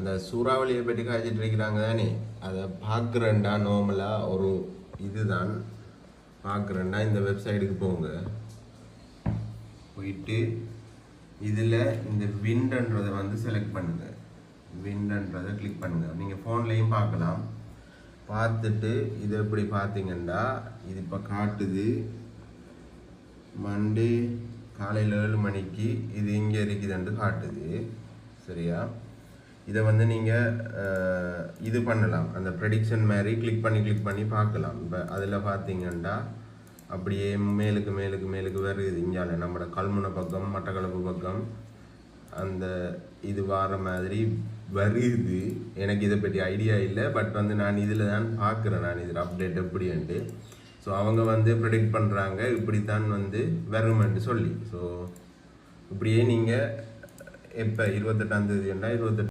அந்த சூறாவளியை பற்றி காய்ச்சிட்டு இருக்கிறாங்க தானே, அதை பார்க்குறேன்டா நார்மலாக ஒரு இதுதான் பார்க்குறேன்டா. இந்த வெப்சைட்டுக்கு போங்க, போயிட்டு இதில் இந்த விண்டன்றதை வந்து செலக்ட் பண்ணுங்கள். விண்டன்றதை கிளிக் பண்ணுங்கள். நீங்கள் ஃபோன்லேயும் பார்க்கலாம். பார்த்துட்டு இது எப்படி பார்த்தீங்கன்னா, இது இப்போ காட்டுது மண்டே காலையில் 7 மணிக்கு இது இங்கே இருக்குதுன்ட்டு காட்டுது. சரியா? இதை வந்து நீங்கள் இது பண்ணலாம், அந்த ப்ரெடிக்ஷன் மாதிரி கிளிக் பண்ணி பார்க்கலாம். இப்போ அதில் பார்த்தீங்கன்னா அப்படியே மேலுக்கு மேலுக்கு மேலுக்கு வருது. இங்கால நம்மளோட கல்முனை பக்கம் மட்டக்களப்பு பக்கம் அந்த இது வார மாதிரி வருது. எனக்கு இதை பற்றி ஐடியா இல்லை, பட் வந்து நான் இதில் தான் பார்க்குறேன், நான் இதில் அப்டேட் எப்படின்ட்டு. ஸோ அவங்க வந்து ப்ரெடிக்ட் பண்ணுறாங்க இப்படித்தான் வந்து வருமென்று சொல்லி. ஸோ இப்படியே நீங்கள் எப்போ 28ஆம் தேதி 28